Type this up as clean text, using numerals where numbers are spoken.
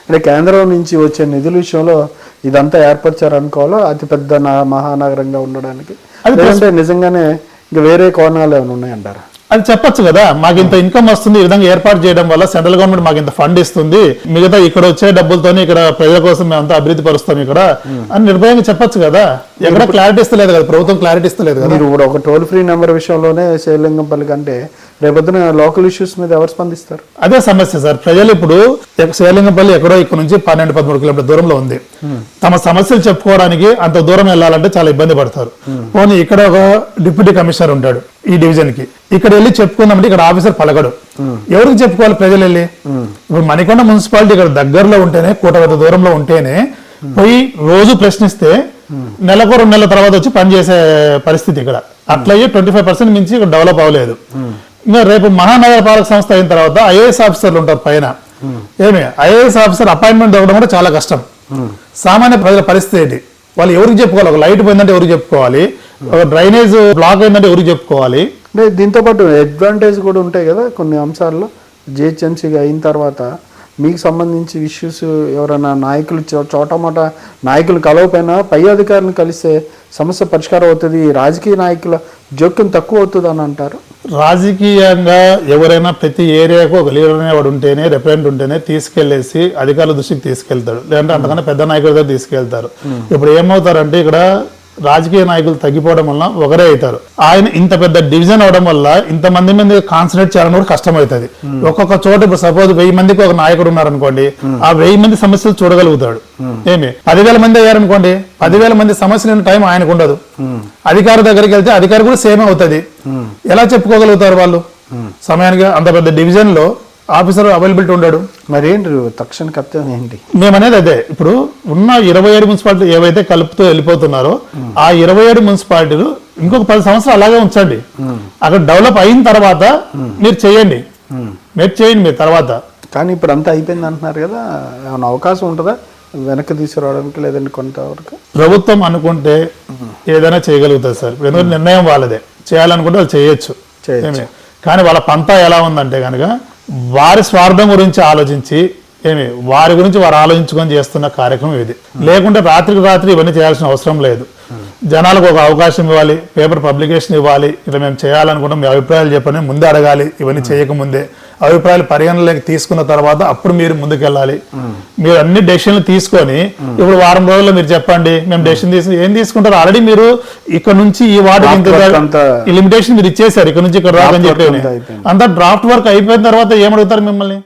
అంటే కేంద్రం నుంచి వచ్చే నిధుల విషయంలో ఇదంతా ఏర్పరిచారు అనుకోవాలో అతి పెద్ద మహానగరంగా ఉండడానికి, లేదంటే నిజంగానే ఇంకా వేరే కోణాలు ఏమైనా ఉన్నాయంటారా? అది చెప్పొచ్చు కదా, మాకు ఇంత ఇన్కమ్ వస్తుంది, ఈ విధంగా ఏర్పాటు చేయడం వల్ల సెంట్రల్ గవర్నమెంట్ మాకు ఇంత ఫండ్ ఇస్తుంది, మిగతా ఇక్కడ వచ్చే డబ్బులతోనే ఇక్కడ ప్రజల కోసం మేమంతా అభివృద్ధి పరుస్తాం ఇక్కడ అని నిర్భయంగా చెప్పొచ్చు కదా. ఎక్కడ క్లారిటీ ఇస్తలేదు కదా, ప్రభుత్వం క్లారిటీ ఇస్తలేదు కదా. మీరు ఇప్పుడు ఒక టోల్ ఫ్రీ నెంబర్ విషయంలోనే శేర్లింగంపల్లి కంటే రేపొద్దున లోకల్ ఇష్యూస్ మీద ఎవరు స్పందిస్తారు? అదే సమస్య సార్. ప్రజలు ఇప్పుడు శేర్లింగంపల్లి ఎక్కడో ఇక్కడ నుంచి 12-13 కిలోమీటర్ దూరంలో ఉంది. తమ సమస్యలు చెప్పుకోవడానికి అంత దూరం వెళ్ళాలంటే చాలా ఇబ్బంది పడతారు. పోనీ ఇక్కడ ఒక డిప్యూటీ కమిషనర్ ఉంటాడు ఈ డివిజన్ కి, ఇక్కడ వెళ్ళి చెప్పుకుందామంటే ఇక్కడ ఆఫీసర్ పలకడు. ఎవరికి చెప్పుకోవాలి ప్రజలు వెళ్ళి? ఇప్పుడు మణికొండ మున్సిపాలిటీ ఇక్కడ దగ్గరలో ఉంటేనే, కూటవత దూరంలో ఉంటేనే పోయి రోజు ప్రశ్నిస్తే నెలకు 2 నెలల తర్వాత వచ్చి పనిచేసే పరిస్థితి ఇక్కడ. అట్లయ్యే 25% మించి ఇక్కడ డెవలప్ అవ్వలేదు. ఇంకా రేపు మహానగర పాలక సంస్థ అయిన తర్వాత ఐఏఎస్ ఆఫీసర్లు ఉంటారు పైన. ఐఏఎస్ ఆఫీసర్ అపాయింట్మెంట్ దొరకడం కూడా చాలా కష్టం. సామాన్య ప్రజల పరిస్థితి ఏంటి? వాళ్ళు ఎవరికి చెప్పుకోవాలి? ఒక లైట్ పోయిందంటే ఎవరికి చెప్పుకోవాలి? ఒక డ్రైనేజ్ బ్లాక్ అయిందంటే ఎవరికి చెప్పుకోవాలి? అంటే దీంతో పాటు అడ్వాంటేజ్ కూడా ఉంటాయి కదా కొన్ని అంశాల్లో. జిహెచ్ఎంసీగా అయిన తర్వాత మీకు సంబంధించి ఇష్యూస్ ఎవరైనా నాయకులు చోటమోట నాయకులు కలవపోయినా పై అధికారులను కలిస్తే సమస్య పరిష్కారం అవుతుంది, రాజకీయ నాయకుల జోక్యం తక్కువ అవుతుంది అని అంటారు. రాజకీయంగా ఎవరైనా ప్రతి ఏరియాకు ఒక లీడర్ అనేవాడు ఉంటేనే, రిప్రజెంట్ ఉంటేనే తీసుకెళ్లేసి అధికారుల దృష్టికి తీసుకెళ్తాడు, లేదంటే అంతకన్నా పెద్ద నాయకుల దగ్గర తీసుకెళ్తారు. ఇప్పుడు ఏమవుతారంటే ఇక్కడ రాజకీయ నాయకులు తగ్గిపోవడం వల్ల ఒకరే అవుతారు. ఆయన ఇంత పెద్ద డివిజన్ అవడం వల్ల ఇంతమంది మంది కాన్సన్ట్రేట్ చేయడం కూడా కష్టం అవుతుంది. ఒక్కొక్క చోట ఇప్పుడు సపోజ్ 1000 మందికి ఒక నాయకుడు ఉన్నారనుకోండి, ఆ 1000 మంది సమస్యలు చూడగలుగుతాడు. 10,000 మంది అయ్యారనుకోండి, 10,000 మంది సమస్యలు టైం ఆయనకు ఉండదు. అధికారి దగ్గరికి వెళ్తే అధికారి కూడా సేమ్ అవుతుంది. ఎలా చెప్పుకోగలుగుతారు వాళ్ళు సమయానికి? అంత పెద్ద డివిజన్ లో ఆఫీసర్ అవైలబిలిటీ ఉండడు. మరి ఏంటి తక్షణ కర్తవ్యం ఏంటి? మేమనేది అదే, ఇప్పుడు ఉన్న 27 మున్సిపాలిటీ ఏవైతే కలుపుతూ వెళ్ళిపోతున్నారో ఆ 27 మున్సిపాలిటీలు ఇంకొక 10 సంవత్సరాలు అలాగే ఉంచండి. అక్కడ డెవలప్ అయిన తర్వాత మీరు చేయండి, మీరు తర్వాత. కానీ ఇప్పుడు అంతా అయిపోయింది అంటున్నారు కదా, ఏమైనా అవకాశం ఉంటుందా వెనక్కి తీసుకురావడానికి? లేదంటే కొంతవరకు ప్రభుత్వం అనుకుంటే ఏదైనా చేయగలుగుతుంది సార్. ఎందుకంటే నిర్ణయం వాళ్ళదే, చేయాలనుకుంటే వాళ్ళు చేయొచ్చు. కానీ వాళ్ళ పంతా ఎలా ఉందంటే కనుక వారి స్వార్థం గురించి ఆలోచించి వారి గురించి వారు ఆలోచించుకొని చేస్తున్న కార్యక్రమం ఇది. లేకుంటే రాత్రికి రాత్రి ఇవన్నీ చేయాల్సిన అవసరం లేదు. జనాలకు ఒక అవకాశం ఇవ్వాలి, పేపర్ పబ్లికేషన్ ఇవ్వాలి, ఇట్లా మేము చేయాలనుకుంటాం, మీ అభిప్రాయాలు చెప్పని ముందే అడగాలి. ఇవన్నీ చేయకముందే అభిప్రాయాలు పరిగణలోకి తీసుకున్న తర్వాత అప్పుడు మీరు ముందుకెళ్ళాలి. మీరు అన్ని డెసిషన్లు తీసుకొని ఇప్పుడు వారం రోజుల్లో మీరు చెప్పండి, మేము డెసిషన్ ఏం తీసుకుంటారు? ఆల్రెడీ మీరు ఇక్కడ నుంచి ఈ వార్డు లిమిటేషన్ మీరు ఇచ్చేసారు, ఇక్కడ నుంచి ఇక్కడ రాదని చెప్పి అంతా డ్రాఫ్ట్ వర్క్ అయిపోయిన తర్వాత ఏమడుగుతారు మిమ్మల్ని?